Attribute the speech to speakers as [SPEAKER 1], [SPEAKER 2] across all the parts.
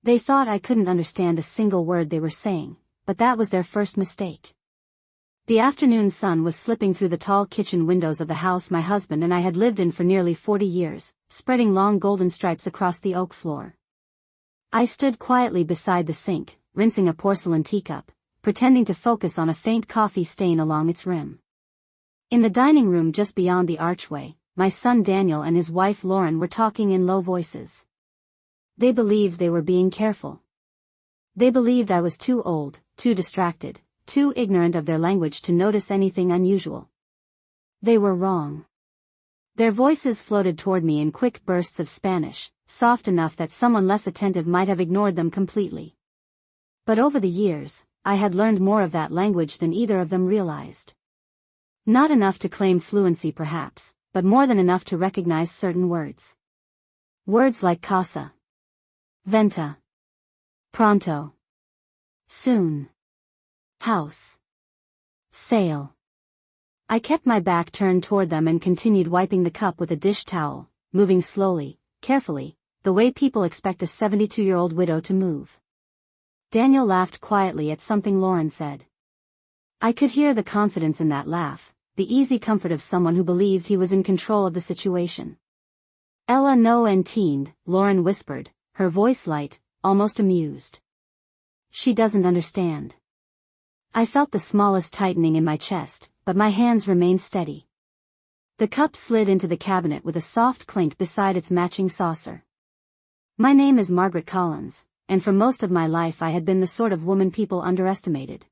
[SPEAKER 1] They thought I couldn't understand a single word they were saying, but that was their first mistake. The afternoon sun was slipping through the tall kitchen windows of the house my husband and I had lived in for nearly 40 years, spreading long golden stripes across the oak floor. I stood quietly beside the sink, rinsing a porcelain teacup, pretending to focus on a faint coffee stain along its rim. In the dining room just beyond the archway, my son Daniel and his wife Lauren were talking in low voices. They believed they were being careful. They believed I was too old, too distracted, too ignorant of their language to notice anything unusual. They were wrong. Their voices floated toward me in quick bursts of Spanish, soft enough that someone less attentive might have ignored them completely. But over the years, I had learned more of that language than either of them realized. Not enough to claim fluency perhaps, but more than enough to recognize certain words. Words like casa, venta, pronto, soon, house, sale. I kept my back turned toward them and continued wiping the cup with a dish towel, moving slowly, carefully, the way people expect a 72-year-old widow to move. Daniel laughed quietly at something Lauren said. I could hear the confidence in that laugh, the easy comfort of someone who believed he was in control of the situation. Ella no entiende, Lauren whispered, her voice light, almost amused. She doesn't understand. I felt the smallest tightening in my chest, but my hands remained steady. The cup slid into the cabinet with a soft clink beside its matching saucer. My name is Margaret Collins, and for most of my life I had been the sort of woman people underestimated.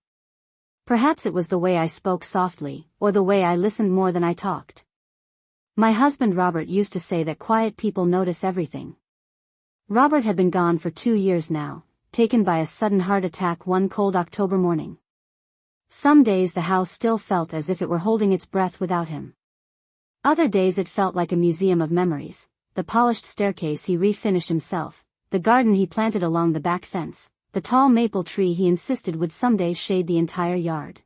[SPEAKER 1] Perhaps it was the way I spoke softly, or the way I listened more than I talked. My husband Robert used to say that quiet people notice everything. Robert had been gone for 2 years now, taken by a sudden heart attack one cold October morning. Some days the house still felt as if it were holding its breath without him. Other days it felt like a museum of memories, the polished staircase he refinished himself, the garden he planted along the back fence, the tall maple tree he insisted would someday shade the entire yard.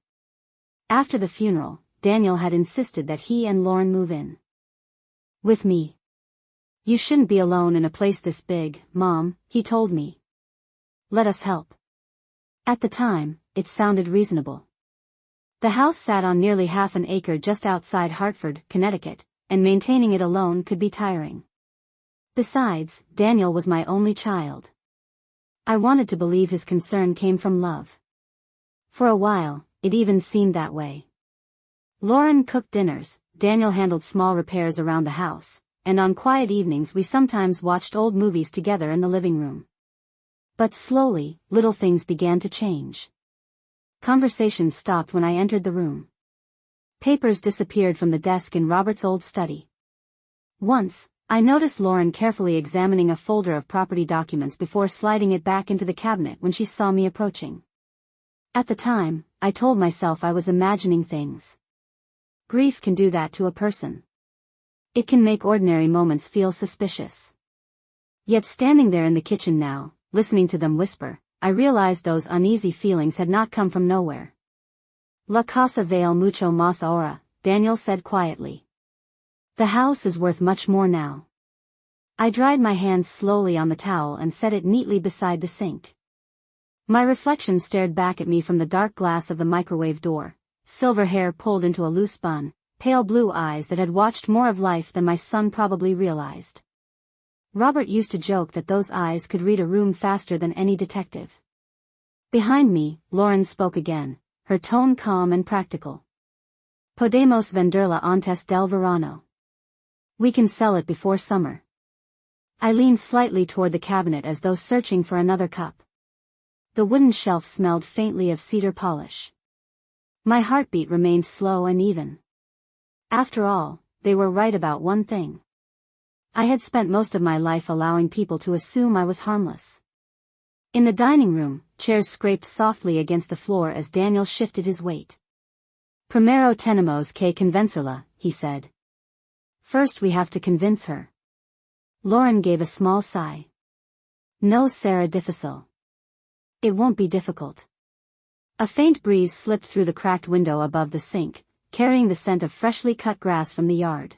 [SPEAKER 1] After the funeral, Daniel had insisted that he and Lauren move in. With me. You shouldn't be alone in a place this big, Mom, he told me. Let us help. At the time, it sounded reasonable. The house sat on nearly half an acre just outside Hartford, Connecticut, and maintaining it alone could be tiring. Besides, Daniel was my only child. I wanted to believe his concern came from love. For a while, it even seemed that way. Lauren cooked dinners, Daniel handled small repairs around the house, and on quiet evenings we sometimes watched old movies together in the living room. But slowly, little things began to change. Conversations stopped when I entered the room. Papers disappeared from the desk in Robert's old study. Once, I noticed Lauren carefully examining a folder of property documents before sliding it back into the cabinet when she saw me approaching. At the time, I told myself I was imagining things. Grief can do that to a person. It can make ordinary moments feel suspicious. Yet standing there in the kitchen now, listening to them whisper, I realized those uneasy feelings had not come from nowhere. La casa vale mucho más ahora, Daniel said quietly. The house is worth much more now. I dried my hands slowly on the towel and set it neatly beside the sink. My reflection stared back at me from the dark glass of the microwave door, silver hair pulled into a loose bun, pale blue eyes that had watched more of life than my son probably realized. Robert used to joke that those eyes could read a room faster than any detective. Behind me, Lauren spoke again, her tone calm and practical. Podemos venderla antes del verano. We can sell it before summer. I leaned slightly toward the cabinet as though searching for another cup. The wooden shelf smelled faintly of cedar polish. My heartbeat remained slow and even. After all, they were right about one thing. I had spent most of my life allowing people to assume I was harmless. In the dining room, chairs scraped softly against the floor as Daniel shifted his weight. Primero tenemos que convencerla, he said. First we have to convince her. Lauren gave a small sigh. No será difícil. It won't be difficult. A faint breeze slipped through the cracked window above the sink, carrying the scent of freshly cut grass from the yard.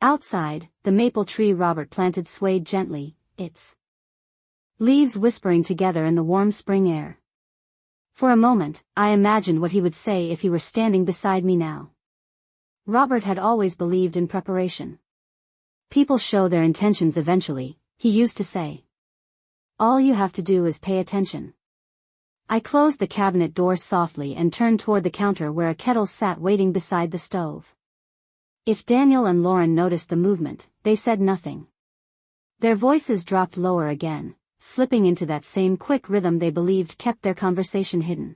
[SPEAKER 1] Outside, the maple tree Robert planted swayed gently, its leaves whispering together in the warm spring air. For a moment, I imagined what he would say if he were standing beside me now. Robert had always believed in preparation. People show their intentions eventually, he used to say. All you have to do is pay attention. I closed the cabinet door softly and turned toward the counter where a kettle sat waiting beside the stove. If Daniel and Lauren noticed the movement, they said nothing. Their voices dropped lower again, slipping into that same quick rhythm they believed kept their conversation hidden.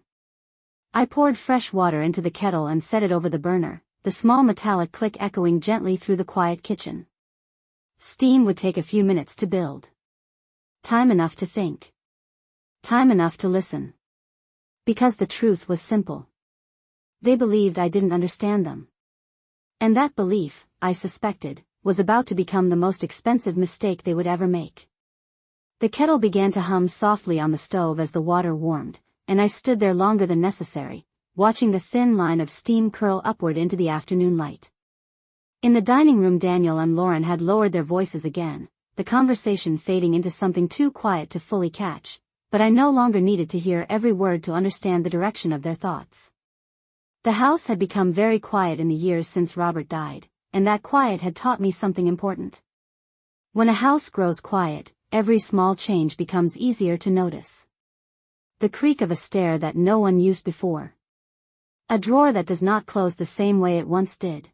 [SPEAKER 1] I poured fresh water into the kettle and set it over the burner, the small metallic click echoing gently through the quiet kitchen. Steam would take a few minutes to build. Time enough to think. Time enough to listen. Because the truth was simple. They believed I didn't understand them. And that belief, I suspected, was about to become the most expensive mistake they would ever make. The kettle began to hum softly on the stove as the water warmed, and I stood there longer than necessary, watching the thin line of steam curl upward into the afternoon light. In the dining room, Daniel and Lauren had lowered their voices again, the conversation fading into something too quiet to fully catch, but I no longer needed to hear every word to understand the direction of their thoughts. The house had become very quiet in the years since Robert died, and that quiet had taught me something important. When a house grows quiet, every small change becomes easier to notice. The creak of a stair that no one used before. A drawer that does not close the same way it once did.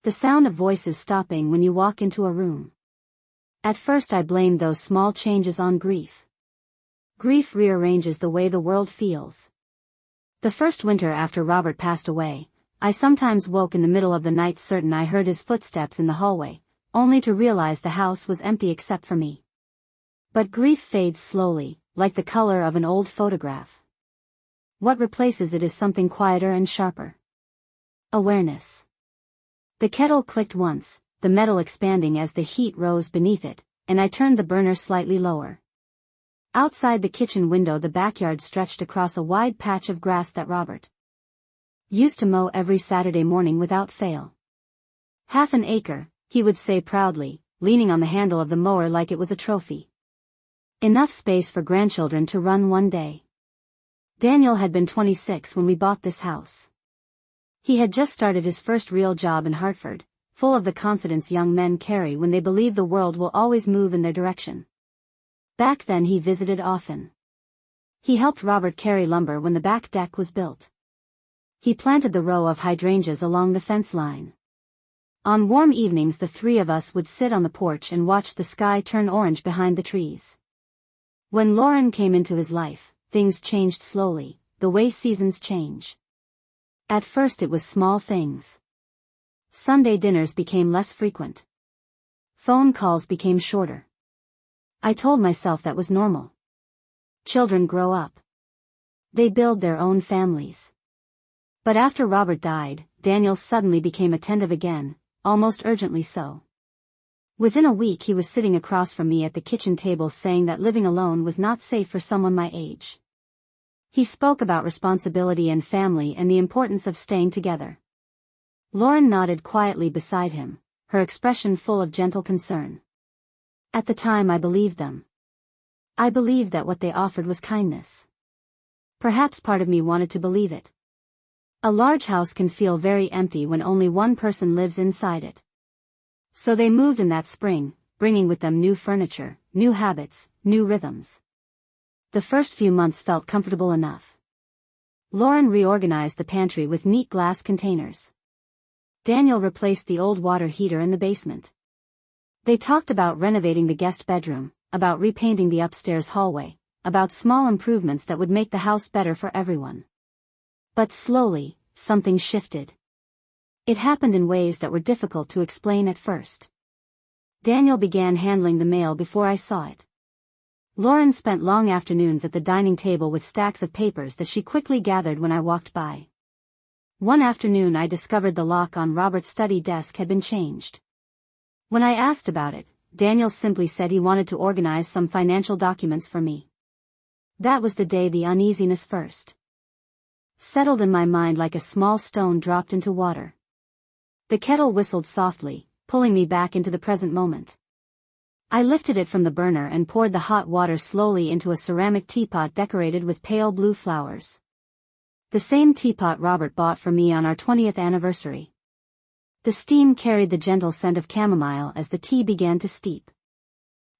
[SPEAKER 1] The sound of voices stopping when you walk into a room. At first I blamed those small changes on grief. Grief rearranges the way the world feels. The first winter after Robert passed away, I sometimes woke in the middle of the night certain I heard his footsteps in the hallway, only to realize the house was empty except for me. But grief fades slowly, like the color of an old photograph. What replaces it is something quieter and sharper. Awareness. The kettle clicked once, the metal expanding as the heat rose beneath it, and I turned the burner slightly lower. Outside the kitchen window, the backyard stretched across a wide patch of grass that Robert used to mow every Saturday morning without fail. "Half an acre," he would say proudly, leaning on the handle of the mower like it was a trophy. Enough space for grandchildren to run one day. Daniel had been 26 when we bought this house. He had just started his first real job in Hartford, full of the confidence young men carry when they believe the world will always move in their direction. Back then he visited often. He helped Robert carry lumber when the back deck was built. He planted the row of hydrangeas along the fence line. On warm evenings the three of us would sit on the porch and watch the sky turn orange behind the trees. When Lauren came into his life, things changed slowly, the way seasons change. At first it was small things. Sunday dinners became less frequent. Phone calls became shorter. I told myself that was normal. Children grow up. They build their own families. But after Robert died, Daniel suddenly became attentive again, almost urgently so. Within a week he was sitting across from me at the kitchen table saying that living alone was not safe for someone my age. He spoke about responsibility and family and the importance of staying together. Lauren nodded quietly beside him, her expression full of gentle concern. At the time I believed them. I believed that what they offered was kindness. Perhaps part of me wanted to believe it. A large house can feel very empty when only one person lives inside it. So they moved in that spring, bringing with them new furniture, new habits, new rhythms. The first few months felt comfortable enough. Lauren reorganized the pantry with neat glass containers. Daniel replaced the old water heater in the basement. They talked about renovating the guest bedroom, about repainting the upstairs hallway, about small improvements that would make the house better for everyone. But slowly, something shifted. It happened in ways that were difficult to explain at first. Daniel began handling the mail before I saw it. Lauren spent long afternoons at the dining table with stacks of papers that she quickly gathered when I walked by. One afternoon I discovered the lock on Robert's study desk had been changed. When I asked about it, Daniel simply said he wanted to organize some financial documents for me. That was the day the uneasiness first settled in my mind like a small stone dropped into water. The kettle whistled softly, pulling me back into the present moment. I lifted it from the burner and poured the hot water slowly into a ceramic teapot decorated with pale blue flowers. The same teapot Robert bought for me on our 20th anniversary. The steam carried the gentle scent of chamomile as the tea began to steep.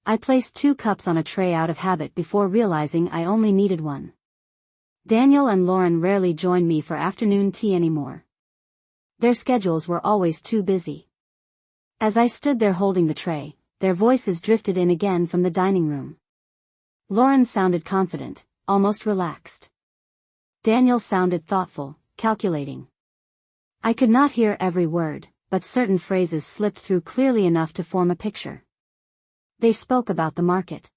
[SPEAKER 1] I placed 2 cups on a tray out of habit before realizing I only needed 1. Daniel and Lauren rarely joined me for afternoon tea anymore. Their schedules were always too busy. As I stood there holding the tray, their voices drifted in again from the dining room. Lauren sounded confident, almost relaxed. Daniel sounded thoughtful, calculating. I could not hear every word, but certain phrases slipped through clearly enough to form a picture. They spoke about the market.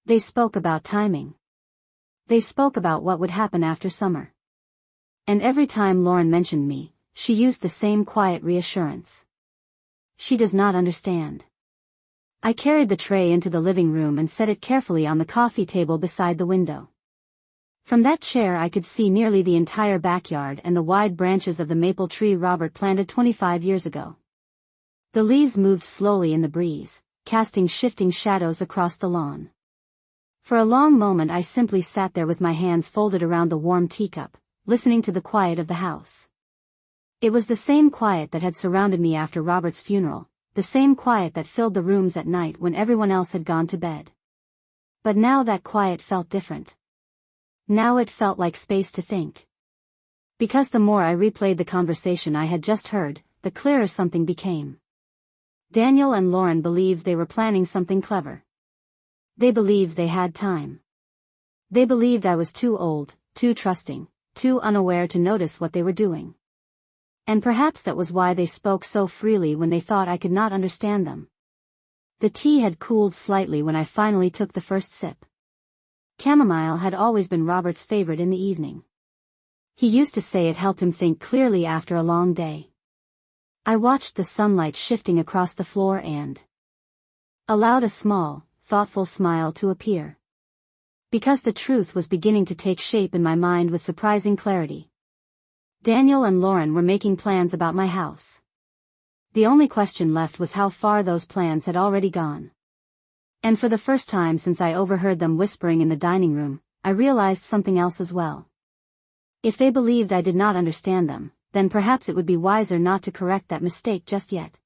[SPEAKER 1] They spoke about timing. They spoke about what would happen after summer. And every time Lauren mentioned me, she used the same quiet reassurance. She does not understand. I carried the tray into the living room and set it carefully on the coffee table beside the window. From that chair I could see nearly the entire backyard and the wide branches of the maple tree Robert planted 25 years ago. The leaves moved slowly in the breeze, casting shifting shadows across the lawn. For a long moment I simply sat there with my hands folded around the warm teacup, listening to the quiet of the house. It was the same quiet that had surrounded me after Robert's funeral, the same quiet that filled the rooms at night when everyone else had gone to bed. But now that quiet felt different. Now it felt like space to think. Because the more I replayed the conversation I had just heard, the clearer something became. Daniel and Lauren believed they were planning something clever. They believed they had time. They believed I was too old, too trusting, too unaware to notice what they were doing. And perhaps that was why they spoke so freely when they thought I could not understand them. The tea had cooled slightly when I finally took the first sip. Chamomile had always been Robert's favorite in the evening. He used to say it helped him think clearly after a long day. I watched the sunlight shifting across the floor and allowed a small, thoughtful smile to appear. Because the truth was beginning to take shape in my mind with surprising clarity. Daniel and Lauren were making plans about my house. The only question left was how far those plans had already gone. And for the first time since I overheard them whispering in the dining room, I realized something else as well. If they believed I did not understand them, then perhaps it would be wiser not to correct that mistake just yet.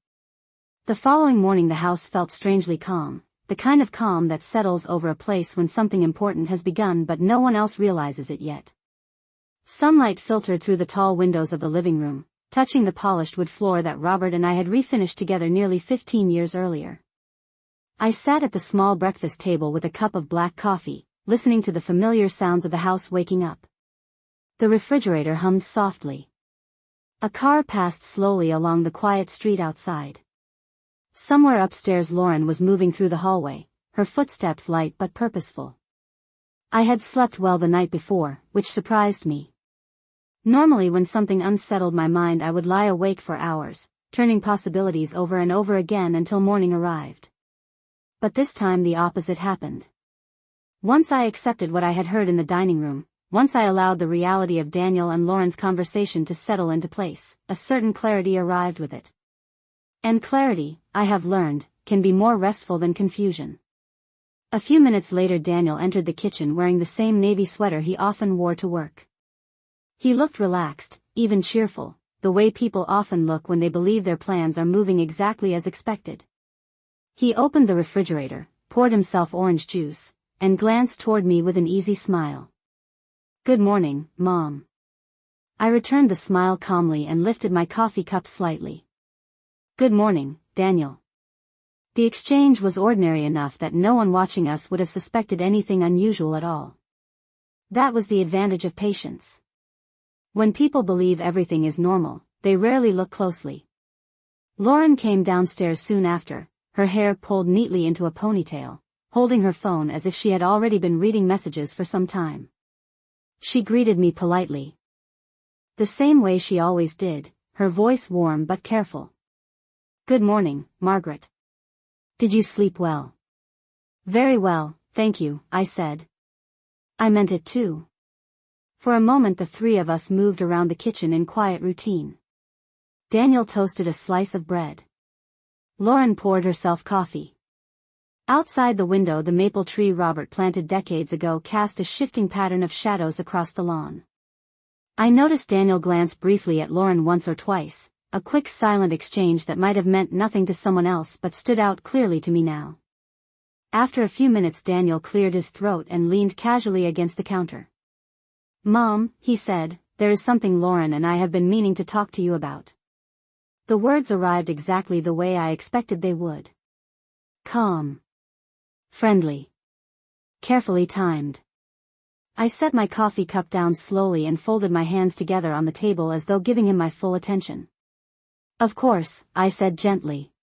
[SPEAKER 1] The following morning the house felt strangely calm, the kind of calm that settles over a place when something important has begun but no one else realizes it yet. Sunlight filtered through the tall windows of the living room, touching the polished wood floor that Robert and I had refinished together nearly 15 years earlier. I sat at the small breakfast table with a cup of black coffee, listening to the familiar sounds of the house waking up. The refrigerator hummed softly. A car passed slowly along the quiet street outside. Somewhere upstairs Lauren was moving through the hallway, her footsteps light but purposeful. I had slept well the night before, which surprised me. Normally when something unsettled my mind I would lie awake for hours, turning possibilities over and over again until morning arrived. But this time the opposite happened. Once I accepted what I had heard in the dining room, once I allowed the reality of Daniel and Lauren's conversation to settle into place, a certain clarity arrived with it. And clarity, I have learned, can be more restful than confusion. A few minutes later Daniel entered the kitchen wearing the same navy sweater he often wore to work. He looked relaxed, even cheerful, the way people often look when they believe their plans are moving exactly as expected. He opened the refrigerator, poured himself orange juice, and glanced toward me with an easy smile. "Good morning, Mom." I returned the smile calmly and lifted my coffee cup slightly. "Good morning, Daniel." The exchange was ordinary enough that no one watching us would have suspected anything unusual at all. That was the advantage of patience. When people believe everything is normal, they rarely look closely. Lauren came downstairs soon after, her hair pulled neatly into a ponytail, holding her phone as if she had already been reading messages for some time. She greeted me politely. The same way she always did, her voice warm but careful. "Good morning, Margaret. Did you sleep well?" "Very well, thank you," I said. I meant it too. For a moment the three of us moved around the kitchen in quiet routine. Daniel toasted a slice of bread. Lauren poured herself coffee. Outside the window, the maple tree Robert planted decades ago cast a shifting pattern of shadows across the lawn. I noticed Daniel glance briefly at Lauren once or twice, a quick silent exchange that might have meant nothing to someone else but stood out clearly to me now. After a few minutes, Daniel cleared his throat and leaned casually against the counter. "Mom," he said, "there is something Lauren and I have been meaning to talk to you about." The words arrived exactly the way I expected they would. Calm. Friendly. Carefully timed. I set my coffee cup down slowly and folded my hands together on the table as though giving him my full attention. "Of course," I said gently.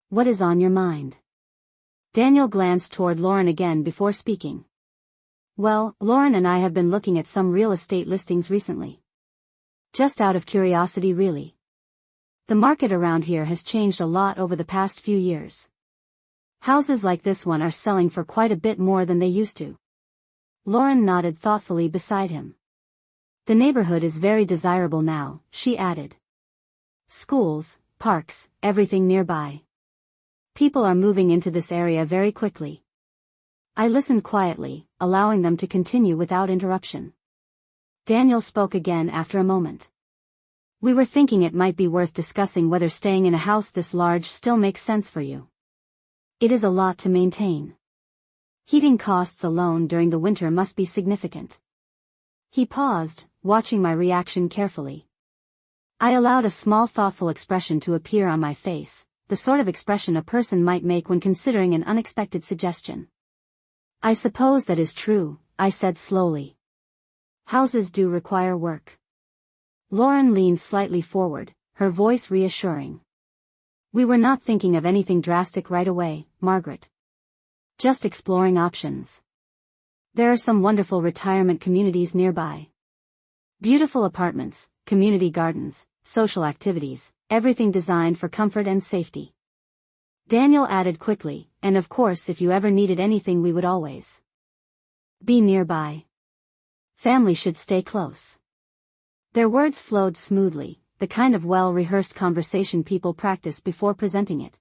[SPEAKER 1] "What is on your mind?" Daniel glanced toward Lauren again before speaking. "Well, Lauren and I have been looking at some real estate listings recently. Just out of curiosity, really. The market around here has changed a lot over the past few years. Houses like this one are selling for quite a bit more than they used to." Lauren nodded thoughtfully beside him. "The neighborhood is very desirable now," she added. "Schools, parks, everything nearby. People are moving into this area very quickly." I listened quietly, allowing them to continue without interruption. Daniel spoke again after a moment. "We were thinking it might be worth discussing whether staying in a house this large still makes sense for you. It is a lot to maintain. Heating costs alone during the winter must be significant." He paused, watching my reaction carefully. I allowed a small thoughtful expression to appear on my face, the sort of expression a person might make when considering an unexpected suggestion. "I suppose that is true," I said slowly. "Houses do require work." Lauren leaned slightly forward, her voice reassuring. "We were not thinking of anything drastic right away, Margaret. Just exploring options. There are some wonderful retirement communities nearby. Beautiful apartments, community gardens, social activities, everything designed for comfort and safety." Daniel added quickly, "And of course if you ever needed anything we would always be nearby. Family should stay close." Their words flowed smoothly, the kind of well-rehearsed conversation people practice before presenting it.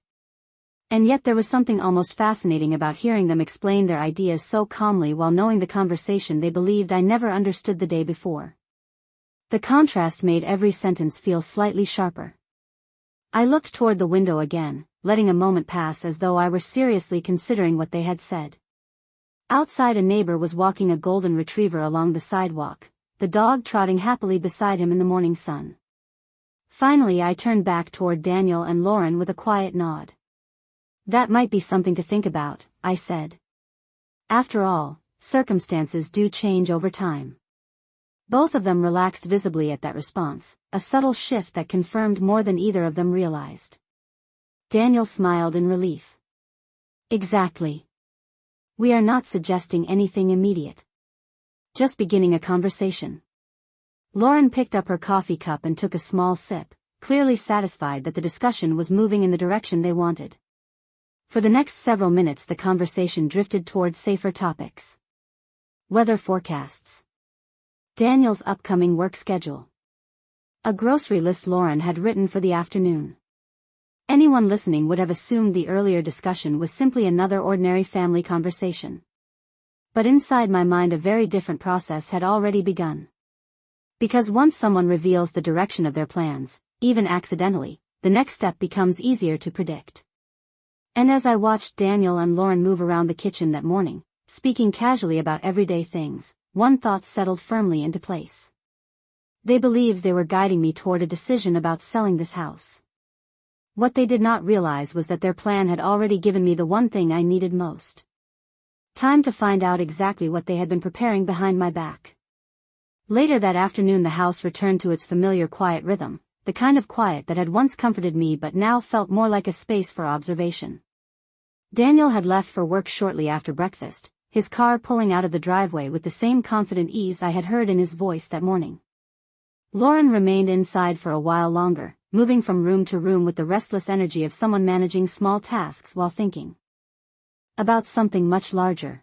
[SPEAKER 1] And yet there was something almost fascinating about hearing them explain their ideas so calmly while knowing the conversation they believed I never understood the day before. The contrast made every sentence feel slightly sharper. I looked toward the window again, letting a moment pass as though I were seriously considering what they had said. Outside, a neighbor was walking a golden retriever along the sidewalk, the dog trotting happily beside him in the morning sun. Finally I turned back toward Daniel and Lauren with a quiet nod. "That might be something to think about," I said. "After all, circumstances do change over time." Both of them relaxed visibly at that response, a subtle shift that confirmed more than either of them realized. Daniel smiled in relief. "Exactly. We are not suggesting anything immediate. Just beginning a conversation." Lauren picked up her coffee cup and took a small sip, clearly satisfied that the discussion was moving in the direction they wanted. For the next several minutes the conversation drifted toward safer topics. Weather forecasts. Daniel's upcoming work schedule. A grocery list Lauren had written for the afternoon. Anyone listening would have assumed the earlier discussion was simply another ordinary family conversation. But inside my mind a very different process had already begun. Because once someone reveals the direction of their plans, even accidentally, the next step becomes easier to predict. And as I watched Daniel and Lauren move around the kitchen that morning, speaking casually about everyday things, one thought settled firmly into place. They believed they were guiding me toward a decision about selling this house. What they did not realize was that their plan had already given me the one thing I needed most. Time to find out exactly what they had been preparing behind my back. Later that afternoon the house returned to its familiar quiet rhythm, the kind of quiet that had once comforted me but now felt more like a space for observation. Daniel had left for work shortly after breakfast, his car pulling out of the driveway with the same confident ease I had heard in his voice that morning. Lauren remained inside for a while longer, moving from room to room with the restless energy of someone managing small tasks while thinking about something much larger.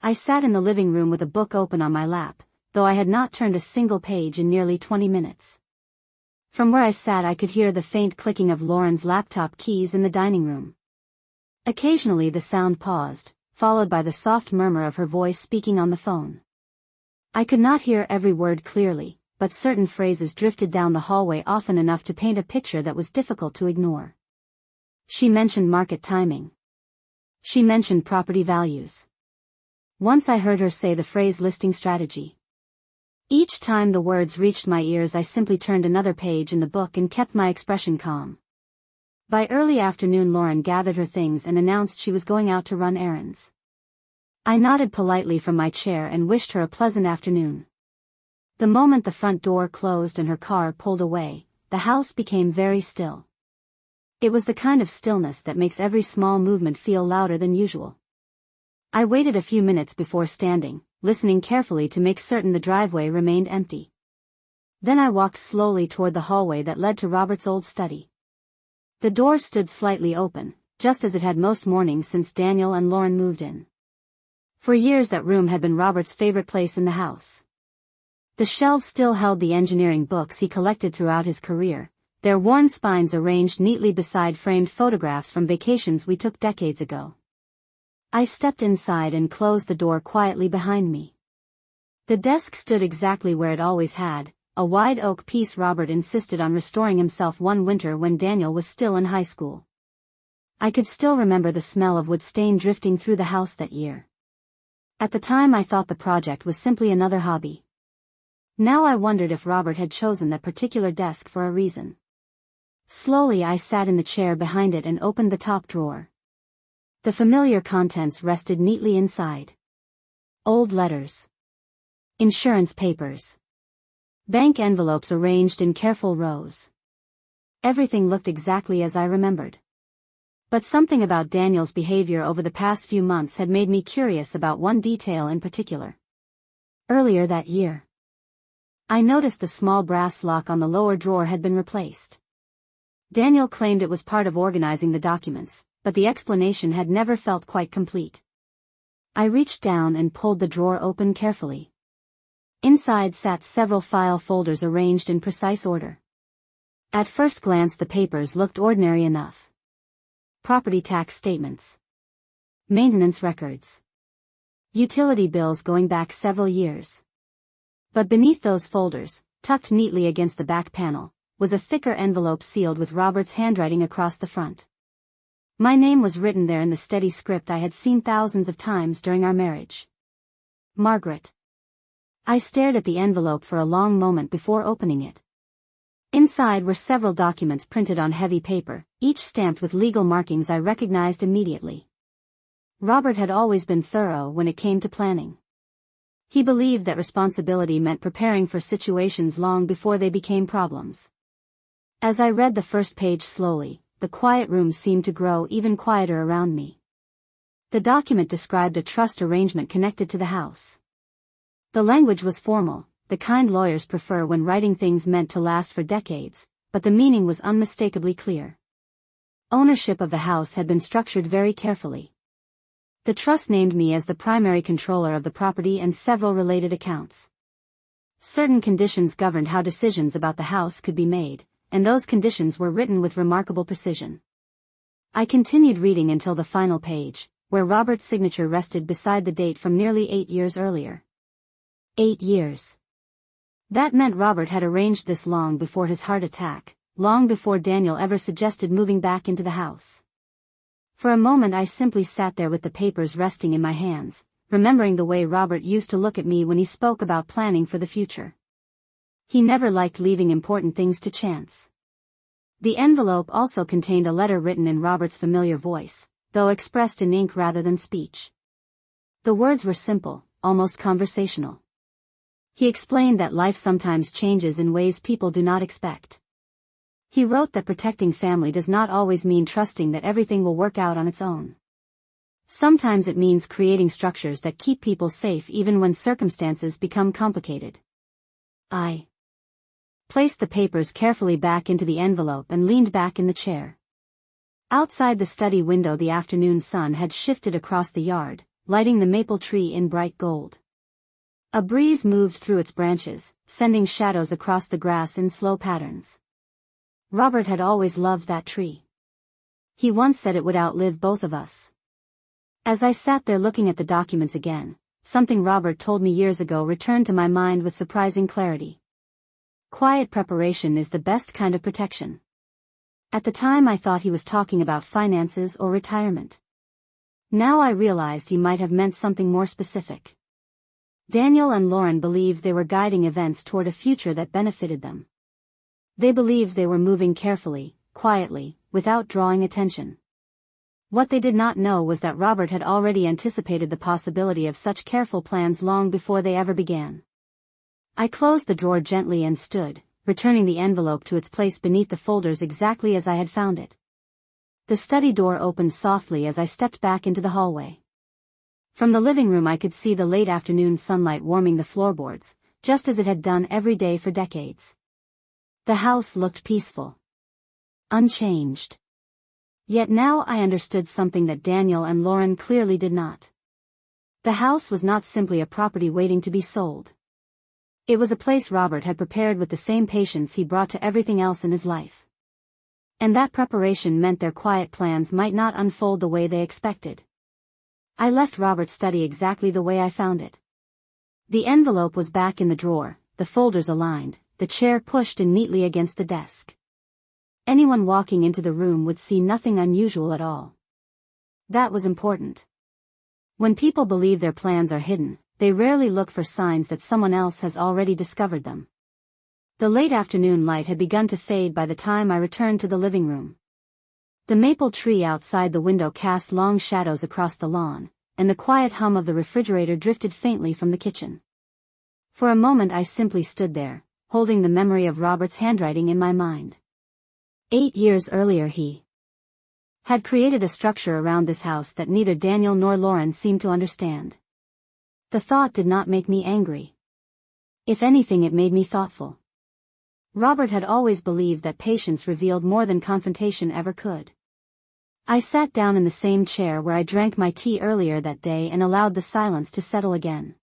[SPEAKER 1] I sat in the living room with a book open on my lap, though I had not turned a single page in nearly 20 minutes. From where I sat I could hear the faint clicking of Lauren's laptop keys in the dining room. Occasionally the sound paused, followed by the soft murmur of her voice speaking on the phone. I could not hear every word clearly, but certain phrases drifted down the hallway often enough to paint a picture that was difficult to ignore. She mentioned market timing. She mentioned property values. Once I heard her say the phrase listing strategy. Each time the words reached my ears, I simply turned another page in the book and kept my expression calm. By early afternoon, Lauren gathered her things and announced she was going out to run errands. I nodded politely from my chair and wished her a pleasant afternoon. The moment the front door closed and her car pulled away, the house became very still. It was the kind of stillness that makes every small movement feel louder than usual. I waited a few minutes before standing, listening carefully to make certain the driveway remained empty. Then I walked slowly toward the hallway that led to Robert's old study. The door stood slightly open, just as it had most mornings since Daniel and Lauren moved in. For years that room had been Robert's favorite place in the house. The shelves still held the engineering books he collected throughout his career, their worn spines arranged neatly beside framed photographs from vacations we took decades ago. I stepped inside and closed the door quietly behind me. The desk stood exactly where it always had, a wide oak piece Robert insisted on restoring himself one winter when Daniel was still in high school. I could still remember the smell of wood stain drifting through the house that year. At the time I thought the project was simply another hobby. Now I wondered if Robert had chosen that particular desk for a reason. Slowly I sat in the chair behind it and opened the top drawer. The familiar contents rested neatly inside. Old letters. Insurance papers. Bank envelopes arranged in careful rows. Everything looked exactly as I remembered. But something about Daniel's behavior over the past few months had made me curious about one detail in particular. Earlier that year, I noticed the small brass lock on the lower drawer had been replaced. Daniel claimed it was part of organizing the documents, but the explanation had never felt quite complete. I reached down and pulled the drawer open carefully. Inside sat several file folders arranged in precise order. At first glance the papers looked ordinary enough. Property tax statements. Maintenance records. Utility bills going back several years. But beneath those folders, tucked neatly against the back panel, was a thicker envelope sealed with Robert's handwriting across the front. My name was written there in the steady script I had seen thousands of times during our marriage. Margaret. I stared at the envelope for a long moment before opening it. Inside were several documents printed on heavy paper, each stamped with legal markings I recognized immediately. Robert had always been thorough when it came to planning. He believed that responsibility meant preparing for situations long before they became problems. As I read the first page slowly, the quiet room seemed to grow even quieter around me. The document described a trust arrangement connected to the house. The language was formal, the kind lawyers prefer when writing things meant to last for decades, but the meaning was unmistakably clear. Ownership of the house had been structured very carefully. The trust named me as the primary controller of the property and several related accounts. Certain conditions governed how decisions about the house could be made, and those conditions were written with remarkable precision. I continued reading until the final page, where Robert's signature rested beside the date from nearly 8 years earlier. 8 years. That meant Robert had arranged this long before his heart attack, long before Daniel ever suggested moving back into the house. For a moment I simply sat there with the papers resting in my hands, remembering the way Robert used to look at me when he spoke about planning for the future. He never liked leaving important things to chance. The envelope also contained a letter written in Robert's familiar voice, though expressed in ink rather than speech. The words were simple, almost conversational. He explained that life sometimes changes in ways people do not expect. He wrote that protecting family does not always mean trusting that everything will work out on its own. Sometimes it means creating structures that keep people safe even when circumstances become complicated. I placed the papers carefully back into the envelope and leaned back in the chair. Outside the study window the afternoon sun had shifted across the yard, lighting the maple tree in bright gold. A breeze moved through its branches, sending shadows across the grass in slow patterns. Robert had always loved that tree. He once said it would outlive both of us. As I sat there looking at the documents again, something Robert told me years ago returned to my mind with surprising clarity. Quiet preparation is the best kind of protection. At the time I thought he was talking about finances or retirement. Now I realized he might have meant something more specific. Daniel and Lauren believed they were guiding events toward a future that benefited them. They believed they were moving carefully, quietly, without drawing attention. What they did not know was that Robert had already anticipated the possibility of such careful plans long before they ever began. I closed the drawer gently and stood, returning the envelope to its place beneath the folders exactly as I had found it. The study door opened softly as I stepped back into the hallway. From the living room I could see the late afternoon sunlight warming the floorboards, just as it had done every day for decades. The house looked peaceful. Unchanged. Yet now I understood something that Daniel and Lauren clearly did not. The house was not simply a property waiting to be sold. It was a place Robert had prepared with the same patience he brought to everything else in his life. And that preparation meant their quiet plans might not unfold the way they expected. I left Robert's study exactly the way I found it. The envelope was back in the drawer, the folders aligned, the chair pushed in neatly against the desk. Anyone walking into the room would see nothing unusual at all. That was important. When people believe their plans are hidden, they rarely look for signs that someone else has already discovered them. The late afternoon light had begun to fade by the time I returned to the living room. The maple tree outside the window cast long shadows across the lawn, and the quiet hum of the refrigerator drifted faintly from the kitchen. For a moment I simply stood there, holding the memory of Robert's handwriting in my mind. 8 years earlier he had created a structure around this house that neither Daniel nor Lauren seemed to understand. The thought did not make me angry. If anything, it made me thoughtful. Robert had always believed that patience revealed more than confrontation ever could. I sat down in the same chair where I drank my tea earlier that day and allowed the silence to settle again.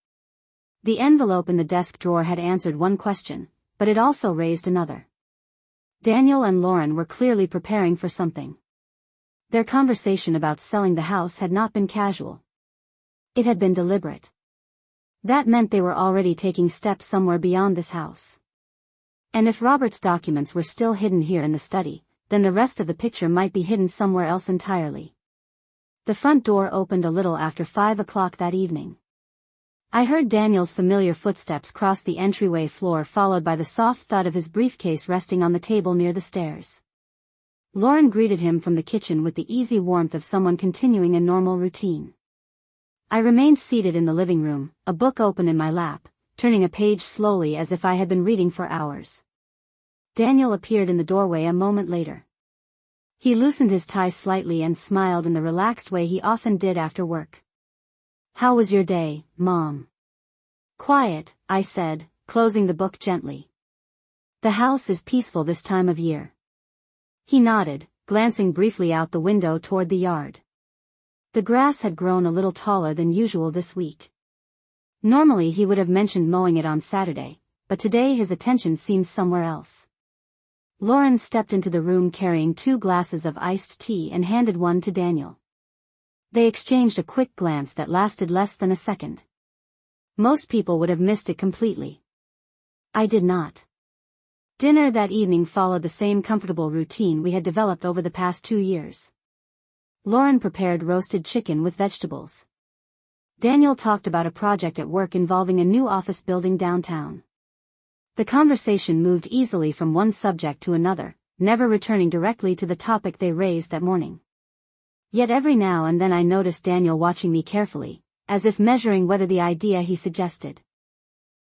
[SPEAKER 1] The envelope in the desk drawer had answered one question, but it also raised another. Daniel and Lauren were clearly preparing for something. Their conversation about selling the house had not been casual. It had been deliberate. That meant they were already taking steps somewhere beyond this house. And if Robert's documents were still hidden here in the study, then the rest of the picture might be hidden somewhere else entirely. The front door opened a little after 5 o'clock that evening. I heard Daniel's familiar footsteps cross the entryway floor, followed by the soft thud of his briefcase resting on the table near the stairs. Lauren greeted him from the kitchen with the easy warmth of someone continuing a normal routine. I remained seated in the living room, a book open in my lap, turning a page slowly as if I had been reading for hours. Daniel appeared in the doorway a moment later. He loosened his tie slightly and smiled in the relaxed way he often did after work. "How was your day, Mom?" "Quiet," I said, closing the book gently. "The house is peaceful this time of year." He nodded, glancing briefly out the window toward the yard. The grass had grown a little taller than usual this week. Normally he would have mentioned mowing it on Saturday, but today his attention seemed somewhere else. Lauren stepped into the room carrying 2 glasses of iced tea and handed one to Daniel. They exchanged a quick glance that lasted less than a second. Most people would have missed it completely. I did not. Dinner that evening followed the same comfortable routine we had developed over the past 2 years. Lauren prepared roasted chicken with vegetables. Daniel talked about a project at work involving a new office building downtown. The conversation moved easily from one subject to another, never returning directly to the topic they raised that morning. Yet every now and then I noticed Daniel watching me carefully, as if measuring whether the idea he suggested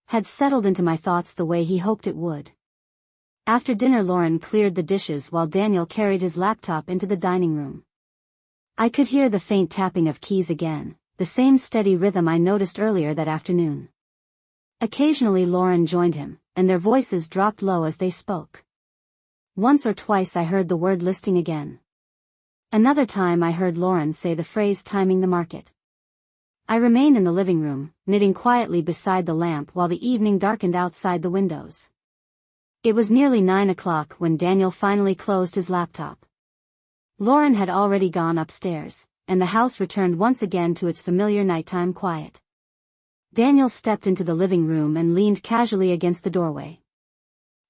[SPEAKER 1] had settled into my thoughts the way he hoped it would. After dinner, Lauren cleared the dishes while Daniel carried his laptop into the dining room. I could hear the faint tapping of keys again, the same steady rhythm I noticed earlier that afternoon. Occasionally Lauren joined him, and their voices dropped low as they spoke. Once or twice I heard the word listing again. Another time I heard Lauren say the phrase timing the market. I remained in the living room, knitting quietly beside the lamp while the evening darkened outside the windows. It was nearly 9 o'clock when Daniel finally closed his laptop. Lauren had already gone upstairs, and the house returned once again to its familiar nighttime quiet. Daniel stepped into the living room and leaned casually against the doorway.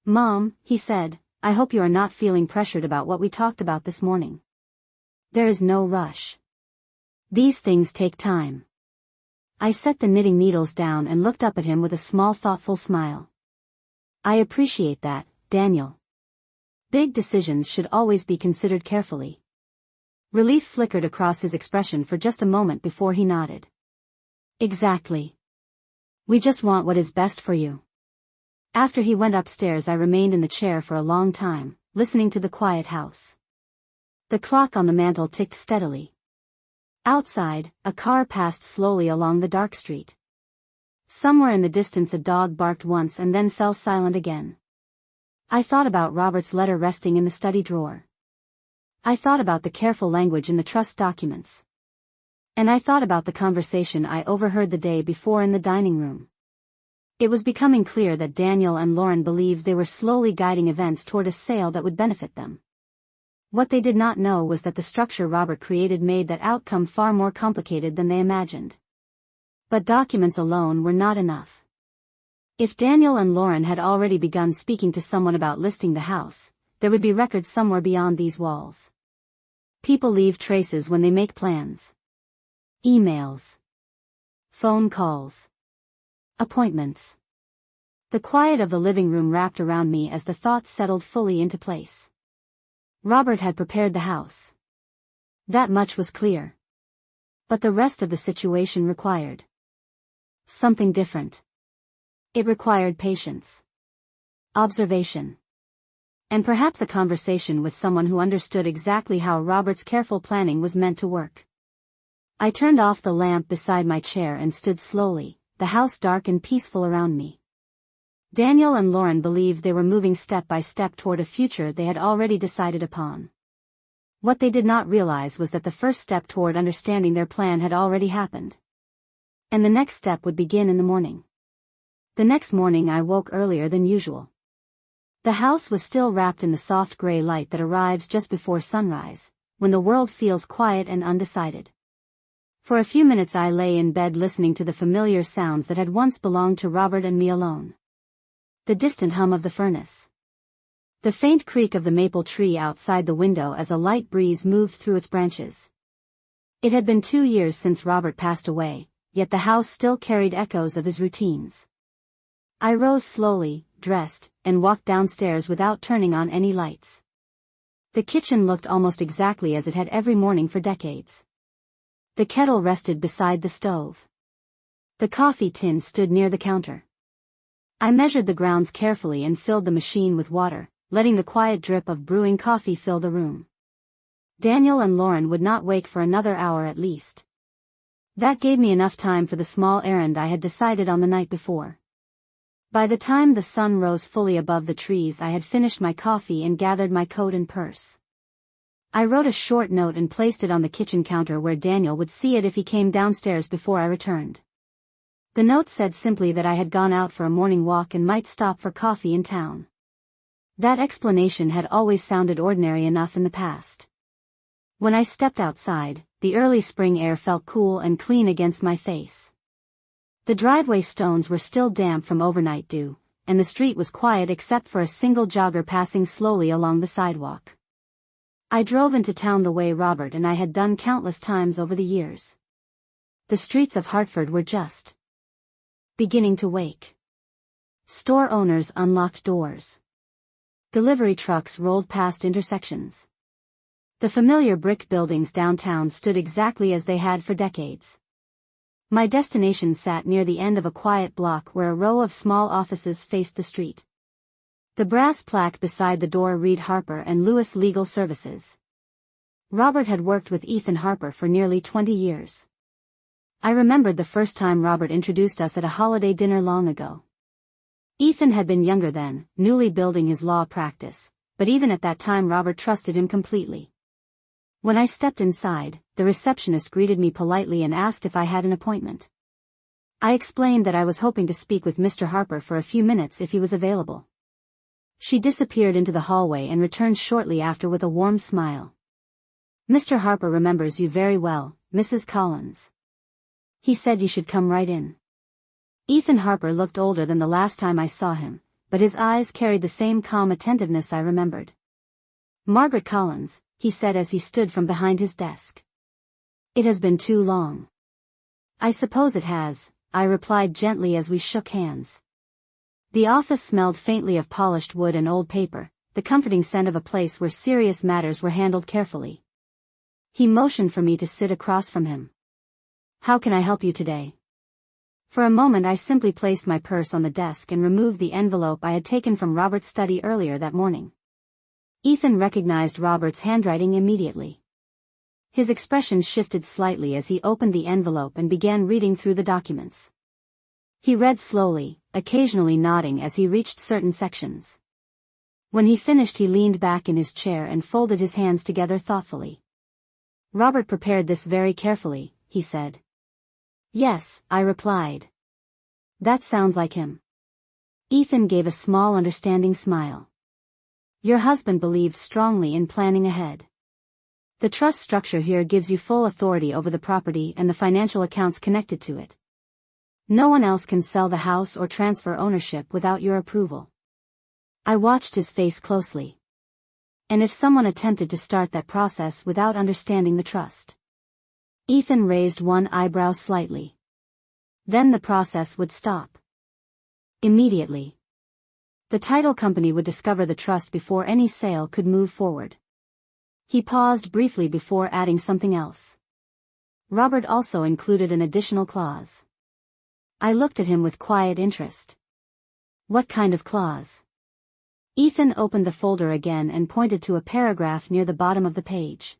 [SPEAKER 1] "Mom," he said, "I hope you are not feeling pressured about what we talked about this morning. There is no rush. These things take time." I set the knitting needles down and looked up at him with a small thoughtful smile. "I appreciate that, Daniel. Big decisions should always be considered carefully." Relief flickered across his expression for just a moment before he nodded. "Exactly. We just want what is best for you." After he went upstairs, I remained in the chair for a long time, listening to the quiet house. The clock on the mantel ticked steadily. Outside, a car passed slowly along the dark street. Somewhere in the distance a dog barked once and then fell silent again. I thought about Robert's letter resting in the study drawer. I thought about the careful language in the trust documents. And I thought about the conversation I overheard the day before in the dining room. It was becoming clear that Daniel and Lauren believed they were slowly guiding events toward a sale that would benefit them. What they did not know was that the structure Robert created made that outcome far more complicated than they imagined. But documents alone were not enough. If Daniel and Lauren had already begun speaking to someone about listing the house, there would be records somewhere beyond these walls. People leave traces when they make plans. Emails. Phone calls. Appointments. The quiet of the living room wrapped around me as the thoughts settled fully into place. Robert had prepared the house. That much was clear. But the rest of the situation required something different. It required patience, observation, and perhaps a conversation with someone who understood exactly how Robert's careful planning was meant to work. I turned off the lamp beside my chair and stood slowly, the house dark and peaceful around me. Daniel and Lauren believed they were moving step by step toward a future they had already decided upon. What they did not realize was that the first step toward understanding their plan had already happened. And the next step would begin in the morning. The next morning I woke earlier than usual. The house was still wrapped in the soft gray light that arrives just before sunrise, when the world feels quiet and undecided. For a few minutes I lay in bed listening to the familiar sounds that had once belonged to Robert and me alone. The distant hum of the furnace. The faint creak of the maple tree outside the window as a light breeze moved through its branches. It had been 2 years since Robert passed away, yet the house still carried echoes of his routines. I rose slowly, dressed, and walked downstairs without turning on any lights. The kitchen looked almost exactly as it had every morning for decades. The kettle rested beside the stove. The coffee tin stood near the counter. I measured the grounds carefully and filled the machine with water, letting the quiet drip of brewing coffee fill the room. Daniel and Lauren would not wake for another hour at least. That gave me enough time for the small errand I had decided on the night before. By the time the sun rose fully above the trees, I had finished my coffee and gathered my coat and purse. I wrote a short note and placed it on the kitchen counter where Daniel would see it if he came downstairs before I returned. The note said simply that I had gone out for a morning walk and might stop for coffee in town. That explanation had always sounded ordinary enough in the past. When I stepped outside, the early spring air felt cool and clean against my face. The driveway stones were still damp from overnight dew, and the street was quiet except for a single jogger passing slowly along the sidewalk. I drove into town the way Robert and I had done countless times over the years. The streets of Hartford were just beginning to wake. Store owners unlocked doors. Delivery trucks rolled past intersections. The familiar brick buildings downtown stood exactly as they had for decades. My destination sat near the end of a quiet block where a row of small offices faced the street. The brass plaque beside the door read Harper and Lewis Legal Services. Robert had worked with Ethan Harper for nearly 20 years. I remembered the first time Robert introduced us at a holiday dinner long ago. Ethan had been younger then, newly building his law practice, but even at that time Robert trusted him completely. When I stepped inside, the receptionist greeted me politely and asked if I had an appointment. I explained that I was hoping to speak with Mr. Harper for a few minutes if he was available. She disappeared into the hallway and returned shortly after with a warm smile. Mr. Harper remembers you very well, Mrs. Collins. He said you should come right in. Ethan Harper looked older than the last time I saw him, but his eyes carried the same calm attentiveness I remembered. Margaret Collins, he said as he stood from behind his desk. It has been too long. I suppose it has, I replied gently as we shook hands. The office smelled faintly of polished wood and old paper, the comforting scent of a place where serious matters were handled carefully. He motioned for me to sit across from him. How can I help you today? For a moment I simply placed my purse on the desk and removed the envelope I had taken from Robert's study earlier that morning. Ethan recognized Robert's handwriting immediately. His expression shifted slightly as he opened the envelope and began reading through the documents. He read slowly, occasionally nodding as he reached certain sections. When he finished he leaned back in his chair and folded his hands together thoughtfully. Robert prepared this very carefully, he said. Yes, I replied. That sounds like him. Ethan gave a small understanding smile. Your husband believed strongly in planning ahead. The trust structure here gives you full authority over the property and the financial accounts connected to it. No one else can sell the house or transfer ownership without your approval. I watched his face closely. And if someone attempted to start that process without understanding the trust? Ethan raised one eyebrow slightly. Then the process would stop. Immediately. The title company would discover the trust before any sale could move forward. He paused briefly before adding something else. Robert also included an additional clause. I looked at him with quiet interest. What kind of clause? Ethan opened the folder again and pointed to a paragraph near the bottom of the page.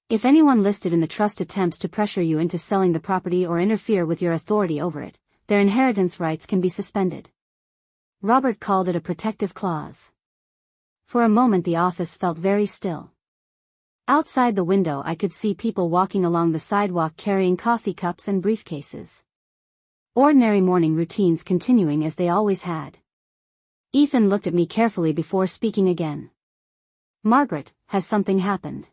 [SPEAKER 1] If anyone listed in the trust attempts to pressure you into selling the property or interfere with your authority over it, their inheritance rights can be suspended. Robert called it a protective clause. For a moment the office felt very still. Outside the window I could see people walking along the sidewalk carrying coffee cups and briefcases. Ordinary morning routines continuing as they always had. Ethan looked at me carefully before speaking again. Margaret, has something happened?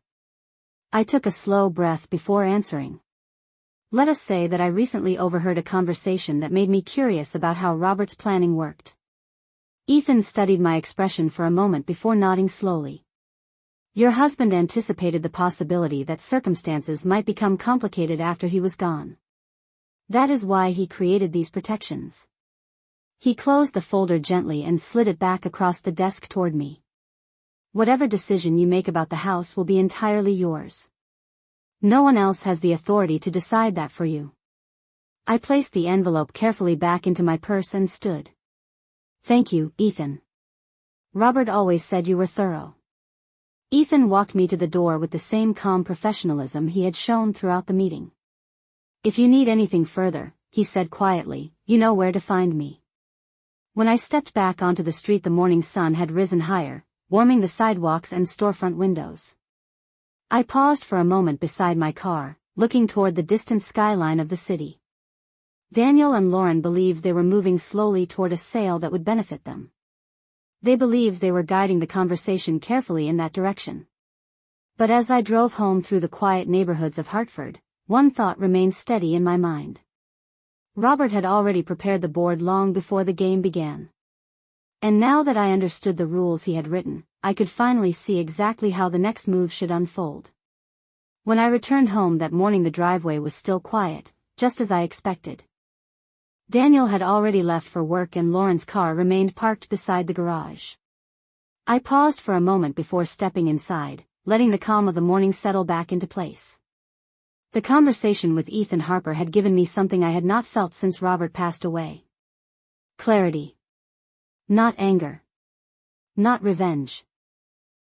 [SPEAKER 1] I took a slow breath before answering. Let us say that I recently overheard a conversation that made me curious about how Robert's planning worked. Ethan studied my expression for a moment before nodding slowly. Your husband anticipated the possibility that circumstances might become complicated after he was gone. That is why he created these protections. He closed the folder gently and slid it back across the desk toward me. Whatever decision you make about the house will be entirely yours. No one else has the authority to decide that for you. I placed the envelope carefully back into my purse and stood. Thank you, Ethan. Robert always said you were thorough. Ethan walked me to the door with the same calm professionalism he had shown throughout the meeting. If you need anything further, he said quietly, you know where to find me. When I stepped back onto the street the morning sun had risen higher, warming the sidewalks and storefront windows. I paused for a moment beside my car, looking toward the distant skyline of the city. Daniel and Lauren believed they were moving slowly toward a sale that would benefit them. They believed they were guiding the conversation carefully in that direction. But as I drove home through the quiet neighborhoods of Hartford, one thought remained steady in my mind. Robert had already prepared the board long before the game began. And now that I understood the rules he had written, I could finally see exactly how the next move should unfold. When I returned home that morning the driveway was still quiet, just as I expected. Daniel had already left for work and Lauren's car remained parked beside the garage. I paused for a moment before stepping inside, letting the calm of the morning settle back into place. The conversation with Ethan Harper had given me something I had not felt since Robert passed away. Clarity. Not anger. Not revenge.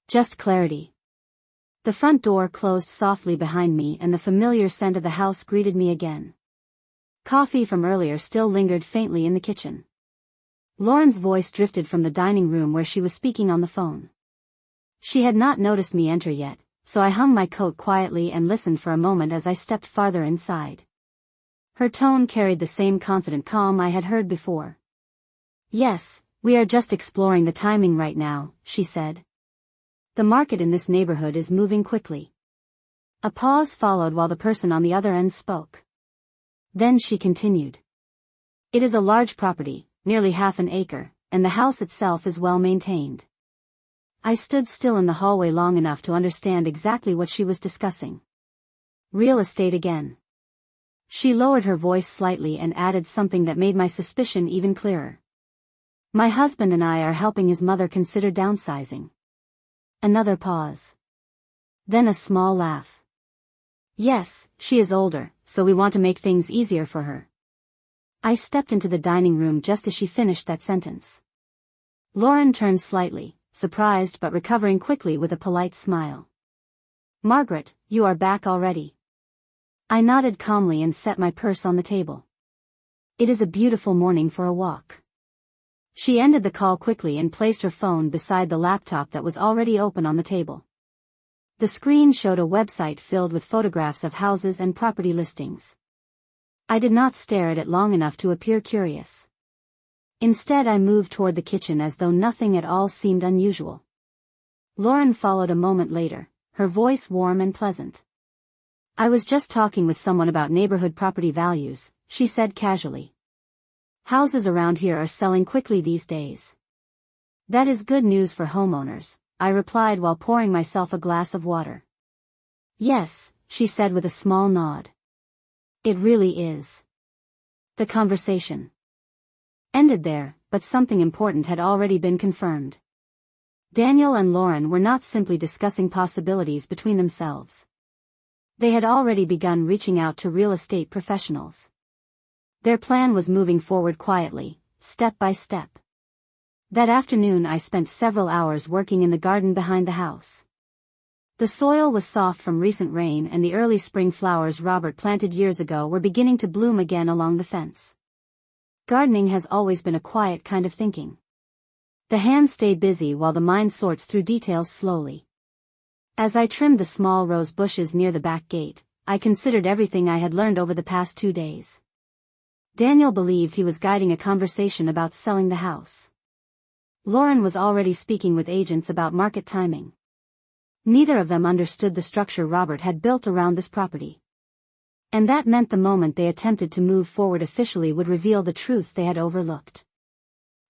[SPEAKER 1] Just clarity. The front door closed softly behind me and the familiar scent of the house greeted me again. Coffee from earlier still lingered faintly in the kitchen. Lauren's voice drifted from the dining room where she was speaking on the phone. She had not noticed me enter yet, so I hung my coat quietly and listened for a moment as I stepped farther inside. Her tone carried the same confident calm I had heard before. Yes, we are just exploring the timing right now, she said. The market in this neighborhood is moving quickly. A pause followed while the person on the other end spoke. Then she continued. It is a large property, nearly half an acre, and the house itself is well maintained. I stood still in the hallway long enough to understand exactly what she was discussing. Real estate again. She lowered her voice slightly and added something that made my suspicion even clearer. My husband and I are helping his mother consider downsizing. Another pause. Then a small laugh. Yes, she is older, so we want to make things easier for her. I stepped into the dining room just as she finished that sentence. Lauren turned slightly, surprised but recovering quickly with a polite smile. Margaret, you are back already. I nodded calmly and set my purse on the table. It is a beautiful morning for a walk. She ended the call quickly and placed her phone beside the laptop that was already open on the table. The screen showed a website filled with photographs of houses and property listings. I did not stare at it long enough to appear curious. Instead, I moved toward the kitchen as though nothing at all seemed unusual. Lauren followed a moment later, her voice warm and pleasant. I was just talking with someone about neighborhood property values, she said casually. Houses around here are selling quickly these days. That is good news for homeowners, I replied while pouring myself a glass of water. Yes, she said with a small nod. It really is. The conversation ended there, but something important had already been confirmed. Daniel and Lauren were not simply discussing possibilities between themselves. They had already begun reaching out to real estate professionals. Their plan was moving forward quietly, step by step. That afternoon I spent several hours working in the garden behind the house. The soil was soft from recent rain and the early spring flowers Robert planted years ago were beginning to bloom again along the fence. Gardening has always been a quiet kind of thinking. The hands stay busy while the mind sorts through details slowly. As I trimmed the small rose bushes near the back gate, I considered everything I had learned over the past 2 days. Daniel believed he was guiding a conversation about selling the house. Lauren was already speaking with agents about market timing. Neither of them understood the structure Robert had built around this property. And that meant the moment they attempted to move forward officially would reveal the truth they had overlooked.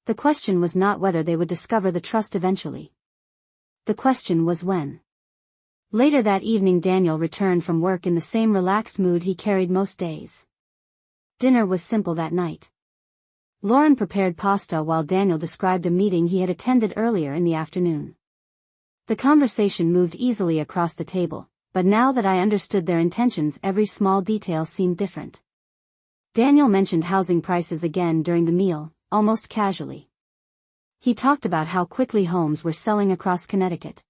[SPEAKER 1] The question was not whether they would discover the trust eventually. The question was when. Later that evening Daniel returned from work in the same relaxed mood he carried most days. Dinner was simple that night. Lauren prepared pasta while Daniel described a meeting he had attended earlier in the afternoon. The conversation moved easily across the table, but now that I understood their intentions every small detail seemed different. Daniel mentioned housing prices again during the meal, almost casually. He talked about how quickly homes were selling across Connecticut.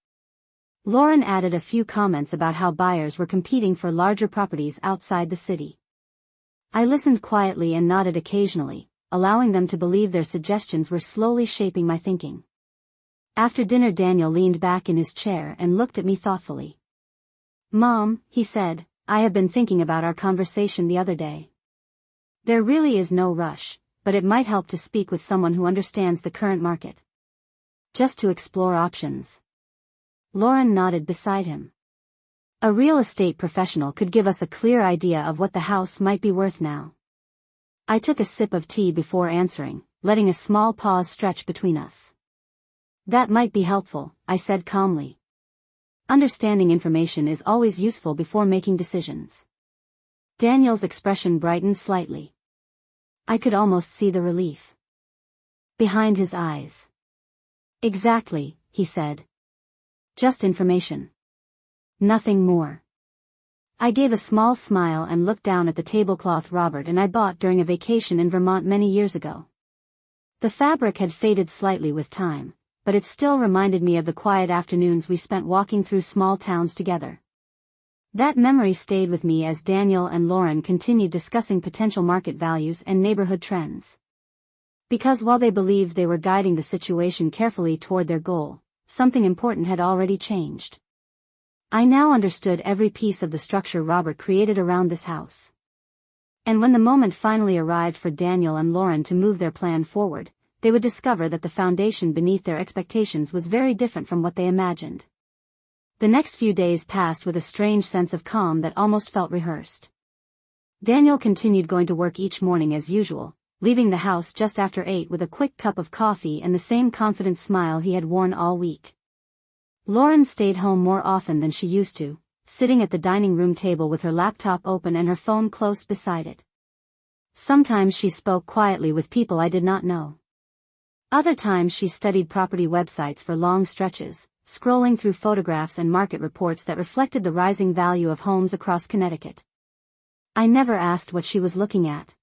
[SPEAKER 1] Lauren added a few comments about how buyers were competing for larger properties outside the city. I listened quietly and nodded occasionally, allowing them to believe their suggestions were slowly shaping my thinking. After dinner Daniel leaned back in his chair and looked at me thoughtfully. Mom, he said, I have been thinking about our conversation the other day. There really is no rush, but it might help to speak with someone who understands the current market. Just to explore options. Lauren nodded beside him. A real estate professional could give us a clear idea of what the house might be worth now. I took a sip of tea before answering, letting a small pause stretch between us. That might be helpful, I said calmly. Understanding information is always useful before making decisions. Daniel's expression brightened slightly. I could almost see the relief behind his eyes. Exactly, he said. Just information. Nothing more. I gave a small smile and looked down at the tablecloth Robert and I bought during a vacation in Vermont many years ago. The fabric had faded slightly with time, but it still reminded me of the quiet afternoons we spent walking through small towns together. That memory stayed with me as Daniel and Lauren continued discussing potential market values and neighborhood trends. Because while they believed they were guiding the situation carefully toward their goal, something important had already changed. I now understood every piece of the structure Robert created around this house. And when the moment finally arrived for Daniel and Lauren to move their plan forward, they would discover that the foundation beneath their expectations was very different from what they imagined. The next few days passed with a strange sense of calm that almost felt rehearsed. Daniel continued going to work each morning as usual, leaving the house just after 8 with a quick cup of coffee and the same confident smile he had worn all week. Lauren stayed home more often than she used to, sitting at the dining room table with her laptop open and her phone close beside it. Sometimes she spoke quietly with people I did not know. Other times she studied property websites for long stretches, scrolling through photographs and market reports that reflected the rising value of homes across Connecticut. I never asked what she was looking at.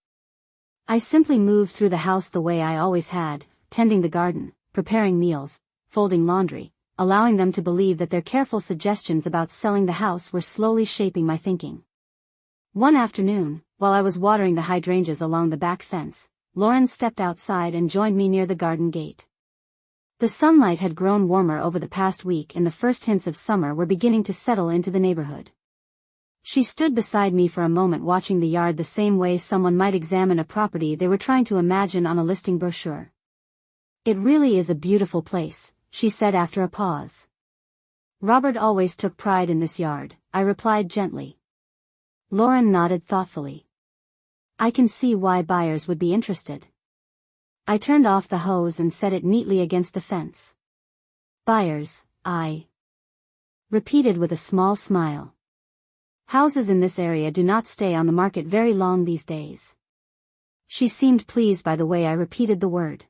[SPEAKER 1] I simply moved through the house the way I always had, tending the garden, preparing meals, folding laundry, allowing them to believe that their careful suggestions about selling the house were slowly shaping my thinking. One afternoon, while I was watering the hydrangeas along the back fence, Lauren stepped outside and joined me near the garden gate. The sunlight had grown warmer over the past week and the first hints of summer were beginning to settle into the neighborhood. She stood beside me for a moment watching the yard the same way someone might examine a property they were trying to imagine on a listing brochure. "It really is a beautiful place," she said after a pause. "Robert always took pride in this yard," I replied gently. Lauren nodded thoughtfully. "I can see why buyers would be interested." I turned off the hose and set it neatly against the fence. "Buyers," I repeated with a small smile. "Houses in this area do not stay on the market very long these days." She seemed pleased by the way I repeated the word.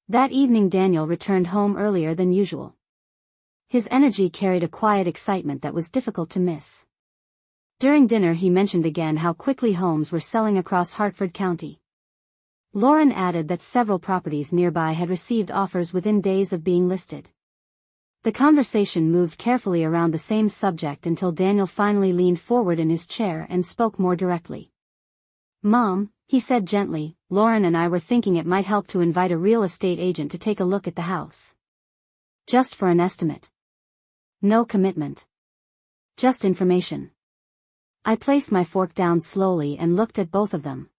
[SPEAKER 1] That evening Daniel returned home earlier than usual. His energy carried a quiet excitement that was difficult to miss. During dinner he mentioned again how quickly homes were selling across Hartford County. Lauren added that several properties nearby had received offers within days of being listed. The conversation moved carefully around the same subject until Daniel finally leaned forward in his chair and spoke more directly. "Mom," he said gently, "Lauren and I were thinking it might help to invite a real estate agent to take a look at the house. Just for an estimate. No commitment. Just information." I placed my fork down slowly and looked at both of them.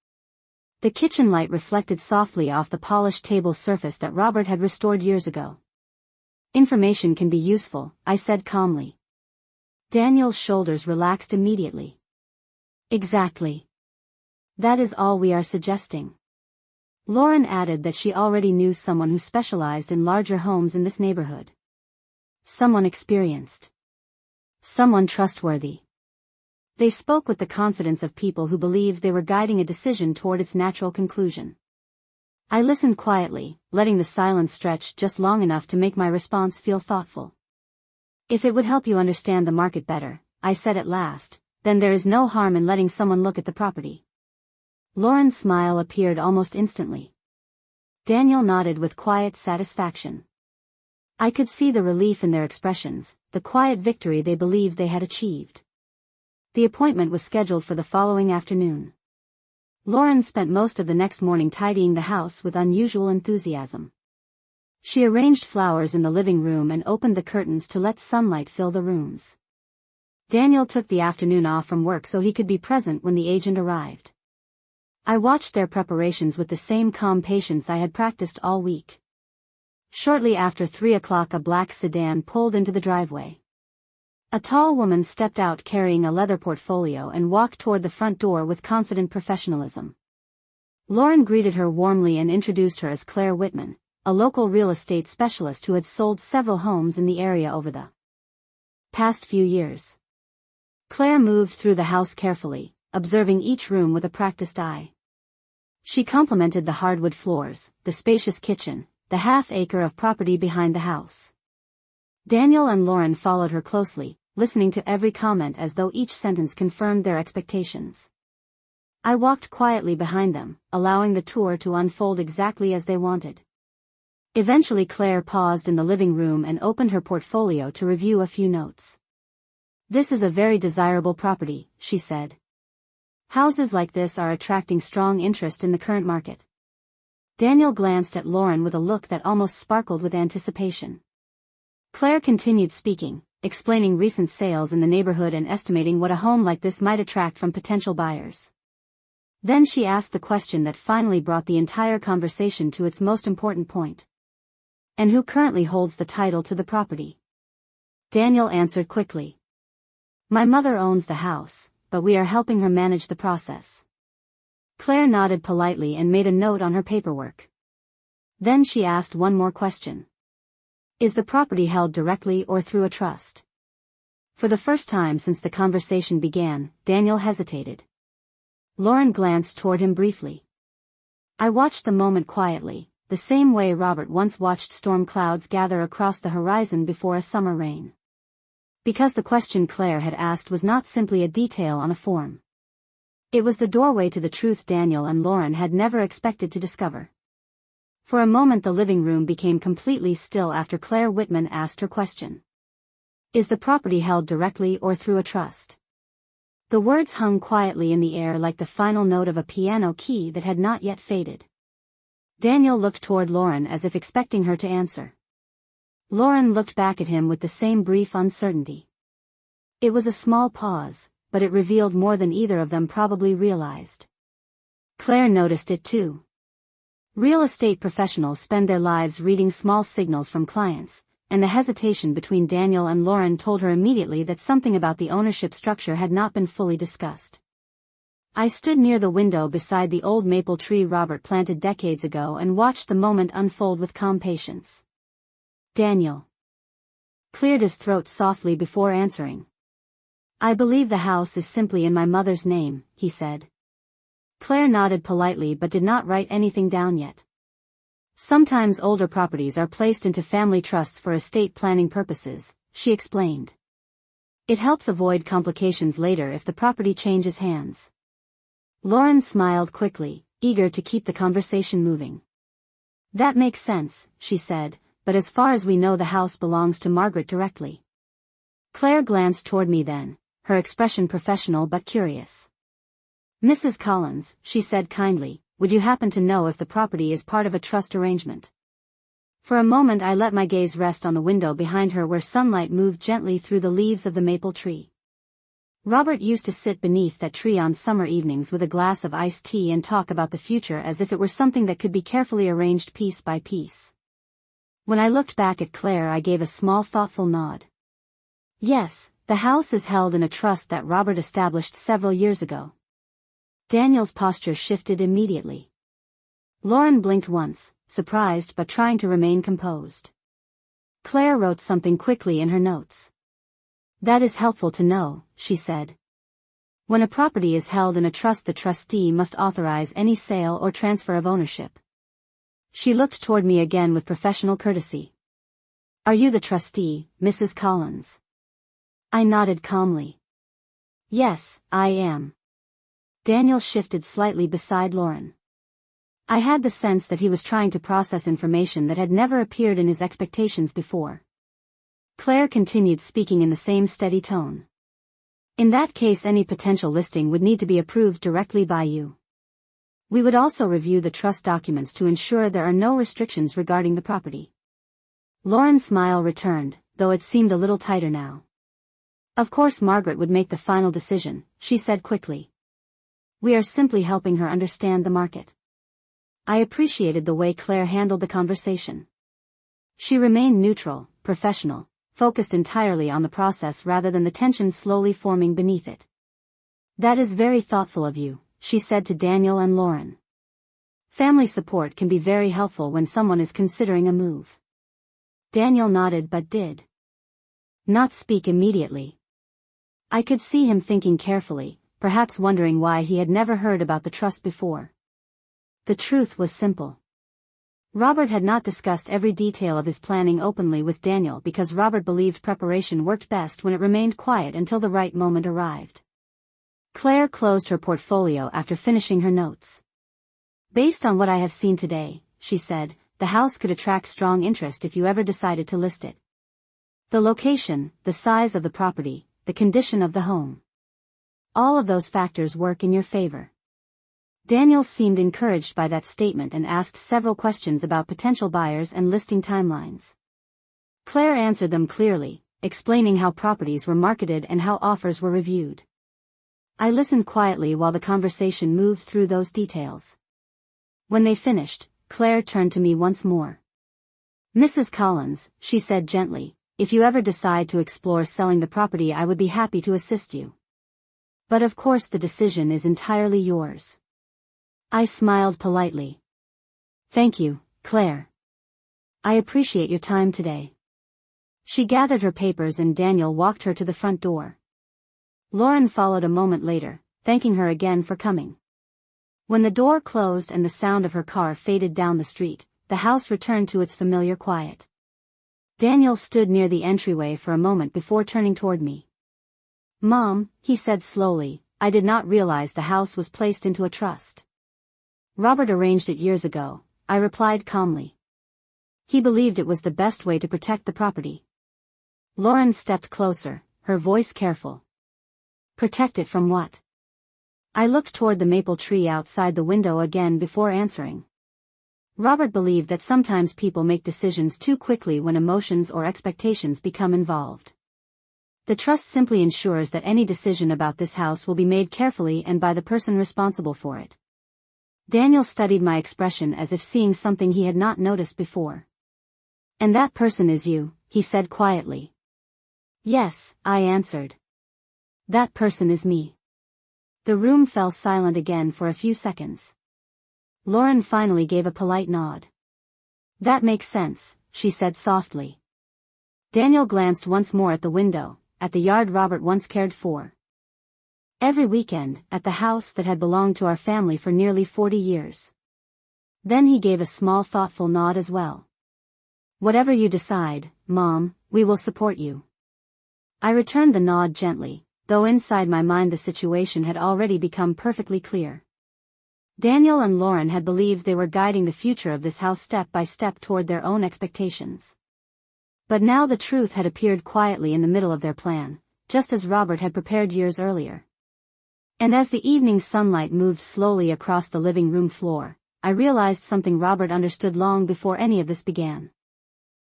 [SPEAKER 1] The kitchen light reflected softly off the polished table surface that Robert had restored years ago. "Information can be useful," I said calmly. Daniel's shoulders relaxed immediately. "Exactly. That is all we are suggesting." Lauren added that she already knew someone who specialized in larger homes in this neighborhood. Someone experienced. Someone trustworthy. They spoke with the confidence of people who believed they were guiding a decision toward its natural conclusion. I listened quietly, letting the silence stretch just long enough to make my response feel thoughtful. "If it would help you understand the market better," I said at last, "then there is no harm in letting someone look at the property." Lauren's smile appeared almost instantly. Daniel nodded with quiet satisfaction. I could see the relief in their expressions, the quiet victory they believed they had achieved. The appointment was scheduled for the following afternoon. Lauren spent most of the next morning tidying the house with unusual enthusiasm. She arranged flowers in the living room and opened the curtains to let sunlight fill the rooms. Daniel took the afternoon off from work so he could be present when the agent arrived. I watched their preparations with the same calm patience I had practiced all week. Shortly after 3 o'clock a black sedan pulled into the driveway. A tall woman stepped out carrying a leather portfolio and walked toward the front door with confident professionalism. Lauren greeted her warmly and introduced her as Claire Whitman, a local real estate specialist who had sold several homes in the area over the past few years. Claire moved through the house carefully, observing each room with a practiced eye. She complimented the hardwood floors, the spacious kitchen, the half-acre of property behind the house. Daniel and Lauren followed her closely, listening to every comment as though each sentence confirmed their expectations. I walked quietly behind them, allowing the tour to unfold exactly as they wanted. Eventually Claire paused in the living room and opened her portfolio to review a few notes. "This is a very desirable property," she said. "Houses like this are attracting strong interest in the current market." Daniel glanced at Lauren with a look that almost sparkled with anticipation. Claire continued speaking, explaining recent sales in the neighborhood and estimating what a home like this might attract from potential buyers. Then she asked the question that finally brought the entire conversation to its most important point. "And who currently holds the title to the property?" Daniel answered quickly. My mother owns the house, but we are helping her manage the process. Claire nodded politely and made a note on her paperwork. Then she asked one more question. Is the property held directly or through a trust? For the first time since the conversation began, Daniel hesitated. Lauren glanced toward him briefly. I watched the moment quietly, the same way Robert once watched storm clouds gather across the horizon before a summer rain. Because the question Claire had asked was not simply a detail on a form. It was the doorway to the truth Daniel and Lauren had never expected to discover. For a moment the living room became completely still after Claire Whitman asked her question. Is the property held directly or through a trust? The words hung quietly in the air like the final note of a piano key that had not yet faded. Daniel looked toward Lauren as if expecting her to answer. Lauren looked back at him with the same brief uncertainty. It was a small pause, but it revealed more than either of them probably realized. Claire noticed it too. Real estate professionals spend their lives reading small signals from clients, and the hesitation between Daniel and Lauren told her immediately that something about the ownership structure had not been fully discussed. I stood near the window beside the old maple tree Robert planted decades ago and watched the moment unfold with calm patience. Daniel cleared his throat softly before answering. I believe the house is simply in my mother's name, he said. Claire nodded politely but did not write anything down yet. Sometimes older properties are placed into family trusts for estate planning purposes, she explained. It helps avoid complications later if the property changes hands. Lauren smiled quickly, eager to keep the conversation moving. That makes sense, she said, but as far as we know the house belongs to Margaret directly. Claire glanced toward me then, her expression professional but curious. Mrs. Collins, she said kindly, would you happen to know if the property is part of a trust arrangement? For a moment I let my gaze rest on the window behind her where sunlight moved gently through the leaves of the maple tree. Robert used to sit beneath that tree on summer evenings with a glass of iced tea and talk about the future as if it were something that could be carefully arranged piece by piece. When I looked back at Claire I gave a small thoughtful nod. Yes, the house is held in a trust that Robert established several years ago. Daniel's posture shifted immediately. Lauren blinked once, surprised but trying to remain composed. Claire wrote something quickly in her notes. That is helpful to know, she said. When a property is held in a trust the trustee must authorize any sale or transfer of ownership. She looked toward me again with professional courtesy. Are you the trustee, Mrs. Collins? I nodded calmly. Yes, I am. Daniel shifted slightly beside Lauren. I had the sense that he was trying to process information that had never appeared in his expectations before. Claire continued speaking in the same steady tone. In that case any potential listing would need to be approved directly by you. We would also review the trust documents to ensure there are no restrictions regarding the property. Lauren's smile returned, though it seemed a little tighter now. Of course Margaret would make the final decision, she said quickly. We are simply helping her understand the market. I appreciated the way Claire handled the conversation. She remained neutral, professional, focused entirely on the process rather than the tension slowly forming beneath it. That is very thoughtful of you, she said to Daniel and Lauren. Family support can be very helpful when someone is considering a move. Daniel nodded but did not speak immediately. I could see him thinking carefully, perhaps wondering why he had never heard about the trust before. The truth was simple. Robert had not discussed every detail of his planning openly with Daniel because Robert believed preparation worked best when it remained quiet until the right moment arrived. Claire closed her portfolio after finishing her notes. Based on what I have seen today, she said, the house could attract strong interest if you ever decided to list it. The location, the size of the property, the condition of the home. All of those factors work in your favor. Daniel seemed encouraged by that statement and asked several questions about potential buyers and listing timelines. Claire answered them clearly, explaining how properties were marketed and how offers were reviewed. I listened quietly while the conversation moved through those details. When they finished, Claire turned to me once more. Mrs. Collins, she said gently, if you ever decide to explore selling the property, I would be happy to assist you. But of course the decision is entirely yours. I smiled politely. Thank you, Claire. I appreciate your time today. She gathered her papers and Daniel walked her to the front door. Lauren followed a moment later, thanking her again for coming. When the door closed and the sound of her car faded down the street, the house returned to its familiar quiet. Daniel stood near the entryway for a moment before turning toward me. Mom, he said slowly, I did not realize the house was placed into a trust. Robert arranged it years ago, I replied calmly. He believed it was the best way to protect the property. Lauren stepped closer, her voice careful. Protect it from what? I looked toward the maple tree outside the window again before answering. Robert believed that sometimes people make decisions too quickly when emotions or expectations become involved. The trust simply ensures that any decision about this house will be made carefully and by the person responsible for it. Daniel studied my expression as if seeing something he had not noticed before. And that person is you, he said quietly. Yes, I answered. That person is me. The room fell silent again for a few seconds. Lauren finally gave a polite nod. That makes sense, she said softly. Daniel glanced once more at the window, at the yard Robert once cared for. Every weekend, at the house that had belonged to our family for nearly 40 years. Then he gave a small thoughtful nod as well. Whatever you decide, Mom, we will support you. I returned the nod gently, though inside my mind the situation had already become perfectly clear. Daniel and Lauren had believed they were guiding the future of this house step by step toward their own expectations. But now the truth had appeared quietly in the middle of their plan, just as Robert had prepared years earlier. And as the evening sunlight moved slowly across the living room floor, I realized something Robert understood long before any of this began.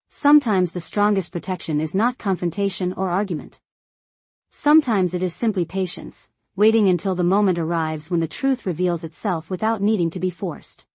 [SPEAKER 1] Sometimes the strongest protection is not confrontation or argument. Sometimes it is simply patience, waiting until the moment arrives when the truth reveals itself without needing to be forced.